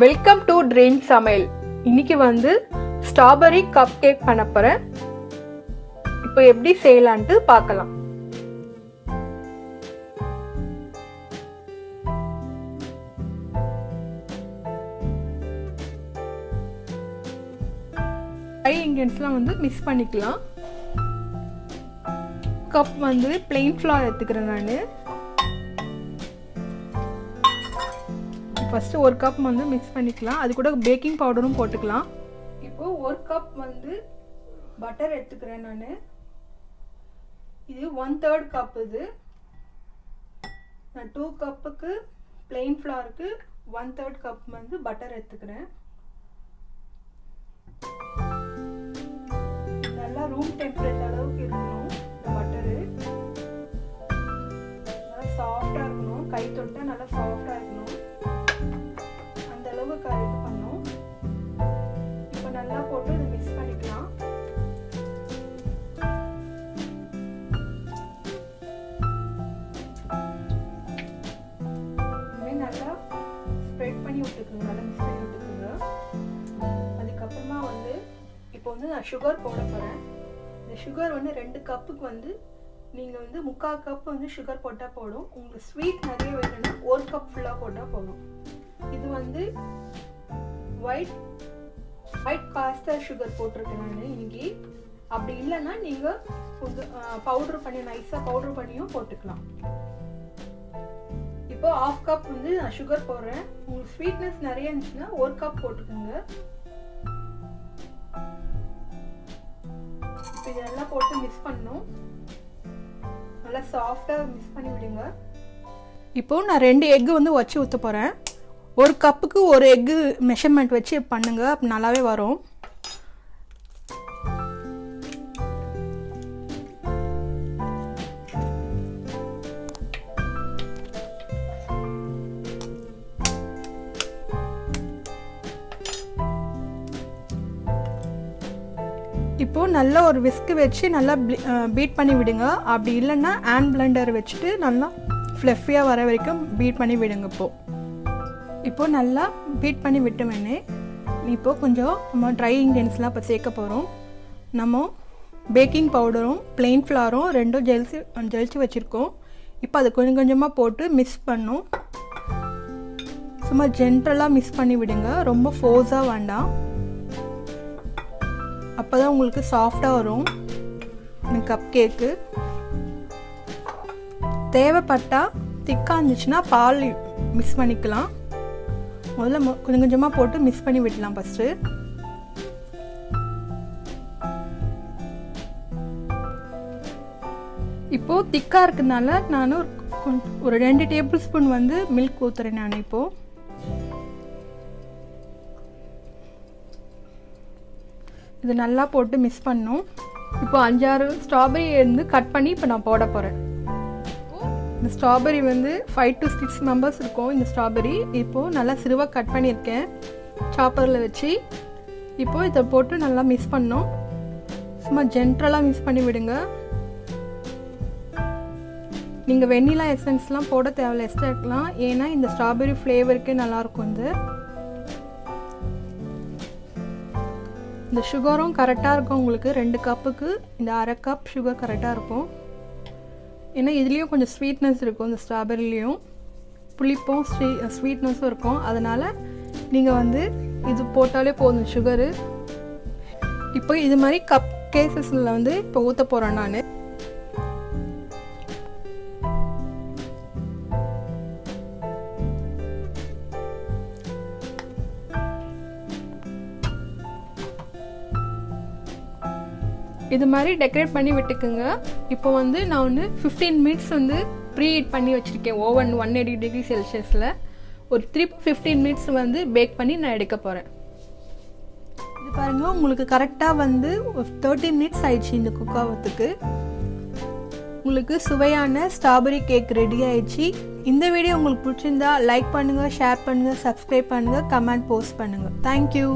Welcome to dream சமையல். இன்னைக்கு வந்து ஸ்ட்ராபெரி கப் கேக் பண்ண போறேன். இப்போ எப்படி செய்யலான்ட்டு பார்க்கலாம். இன்கிரியன்ட்ஸ்லாம் வந்து மிக்ஸ் பண்ணிக்கலாம். கப் வந்து பிளெயின் ஃப்ளவர் எடுத்துக்கிறேன் நான். ஃபர்ஸ்ட் ஒரு கப் வந்து மிக்ஸ் பண்ணிக்கலாம். அது கூட பேக்கிங் பவுடரும் போட்டுக்கலாம். இப்போ ஒரு கப் வந்து பட்டர் எடுத்துக்கிறேன் நான். இது 1/3 கப். இது நான் 2 கப்புக்கு பிளெயின் ஃப்ளவருக்கு 1/3 கப் வந்து பட்டர் எடுத்துக்கிறேன். நல்லா ரூம் டெம்பரேச்சர் அளவுக்கு இருக்கணும். இந்த பட்டரு நல்லா சாஃப்டா இருக்கணும். கை தொட்டா நல்லா சாஃப்டா இருக்கணும். அந்த அளவுக்கு இது பண்ணணும். இப்போ நல்லா போட்டு இதை மிக்ஸ் பண்ணிக்கலாம். இனிமேல் நல்லா ஸ்ப்ரெட் பண்ணி விட்டுக்குங்க. நல்லா மிக்ஸ் பண்ணி விட்டுக்குங்க. அதுக்கப்புறமா வந்து இப்போ வந்து நான் சுகர் போட போகிறேன். இந்த சுகர் வந்து 2 கப்புக்கு வந்து நீங்கள் வந்து 3/4 கப் வந்து சுகர் போட்டால் போடும். உங்களுக்கு ஸ்வீட் நிறைய வேணும்னா 1 கப் ஃபுல்லாக போட்டால் போதும். இது வந்து ஒயிட் காஸ்டர் சுகர் போட்டிருக்கேன் நான் இன்னைக்கு. அப்படி இல்லைன்னா நீங்கள் கொஞ்சம் பவுடர் பண்ணி நைஸாக பவுடர் பண்ணியும் போட்டுக்கலாம். இப்போ 1/2 கப் வந்து நான் சுகர் போடுறேன். உங்களுக்கு ஸ்வீட்னஸ் நிறைய இருந்துச்சுன்னா 1 கப் போட்டுக்கோங்க. இப்போ இதெல்லாம் போட்டு மிக்ஸ் பண்ணணும். நல்லா சாஃப்டாக மிக்ஸ் பண்ணி விடுங்க. இப்போ நான் 2 எக்கு வந்து வச்சு ஊற்ற போகிறேன். 1 கப்புக்கு 1 எக்கு மெஷர்மெண்ட் வச்சு பண்ணுங்க. அப்போ நல்லாவே வரும். இப்போ நல்லா ஒரு விஸ்க் வச்சு நல்லா பீட் பண்ணி விடுங்க. அப்படி இல்லைன்னா ஹேண்ட் பிளெண்டர் வச்சுட்டு நல்லா ஃப்ளஃபியாக வர வரைக்கும் பீட் பண்ணி விடுங்க. இப்போ நல்லா பீட் பண்ணி விட்டோமே, இப்போ கொஞ்சம் நம்ம ட்ரை இன்கிரியன்ட்ஸ்லாம் இப்போ சேர்க்க போகிறோம். நம்ம பேக்கிங் பவுடரும் பிளெயின் ஃப்ளவரும் ரெண்டும் ஜெலிச்சு வச்சுருக்கோம். இப்போ அதை கொஞ்சம் கொஞ்சமாக போட்டு மிக்ஸ் பண்ணோம். சும்மா ஜென்ரலாக மிக்ஸ் பண்ணி விடுங்க. ரொம்ப ஃபோர்ஸாக வேண்டாம். அப்போ தான் உங்களுக்கு சாஃப்டாக வரும் இந்த கப் கேக்கு. தேவைப்பட்டால் திக்காக இருந்துச்சுன்னா பால் மிக்ஸ் பண்ணிக்கலாம். முதல்ல கொஞ்சம் கொஞ்சமாக போட்டு மிக்ஸ் பண்ணி விடலாம் ஃபஸ்ட்டு. இப்போது திக்காக இருக்கிறதுனால நான் ஒரு 2 டேபிள் ஸ்பூன் வந்து மில்க் ஊற்றுறேன் நான். இப்போது இது நல்லா போட்டு மிக்ஸ் பண்ணணும். இப்போ 5-6 ஸ்ட்ராபெரி வந்து கட் பண்ணி இப்போ நான் போட போகிறேன். இந்த ஸ்ட்ராபெரி வந்து 5 to 6 மெம்பர்ஸ் இருக்கும். இந்த ஸ்ட்ராபெரி இப்போது நல்லா சிறுவாக கட் பண்ணியிருக்கேன் சாப்பரில் வச்சு. இப்போது இதை போட்டு நல்லா மிக்ஸ் பண்ணணும். சும்மா ஜென்ரலாக மிக்ஸ் பண்ணி விடுங்க. நீங்கள் வெண்ணிலா எசன்ஸ்லாம் போட தேவையில்ல, எக்ஸ்ட்ரா இருக்கலாம். ஏன்னா இந்த ஸ்ட்ராபெரி ஃப்ளேவருக்கே நல்லாயிருக்கும். இந்த சுகரும் கரெக்டாக இருக்கும் உங்களுக்கு. 2 கப்புக்கு இந்த 1/2 கப் சுகர் கரெக்டாக இருக்கும். ஏன்னா இதுலேயும் கொஞ்சம் ஸ்வீட்னஸ் இருக்கும். இந்த ஸ்ட்ராபெரிலையும் புளிப்பும் ஸ்வீட்னஸும் இருக்கும். அதனால் நீங்கள் வந்து இது போட்டாலே போதும் சுகரு. இப்போ இது மாதிரி கப் கேசஸில் வந்து இப்போ ஊற்ற போகிறேன் நான். இது மாதிரி டெக்கரேட் பண்ணி விட்டுக்குங்க. இப்போ வந்து நான் வந்து 15 மினிட்ஸ் வந்து ப்ரீ ஹீட் பண்ணி வச்சுருக்கேன் ஓவன் 180 டிகிரி செல்சியஸில். ஒரு 3-15 மினிட்ஸ் வந்து பேக் பண்ணி நான் எடுக்க போகிறேன். இது பாருங்கள், உங்களுக்கு கரெக்டாக வந்து 30 மினிட்ஸ் ஆயிடுச்சு இந்த குக் ஆகிறதுக்கு. உங்களுக்கு சுவையான ஸ்ட்ராபெரி கேக் ரெடி ஆயிடுச்சு. இந்த வீடியோ உங்களுக்கு பிடிச்சிருந்தா லைக் பண்ணுங்கள், ஷேர் பண்ணுங்கள், சப்ஸ்கிரைப் பண்ணுங்கள், கமெண்ட் போஸ்ட் பண்ணுங்கள். தேங்க்யூ.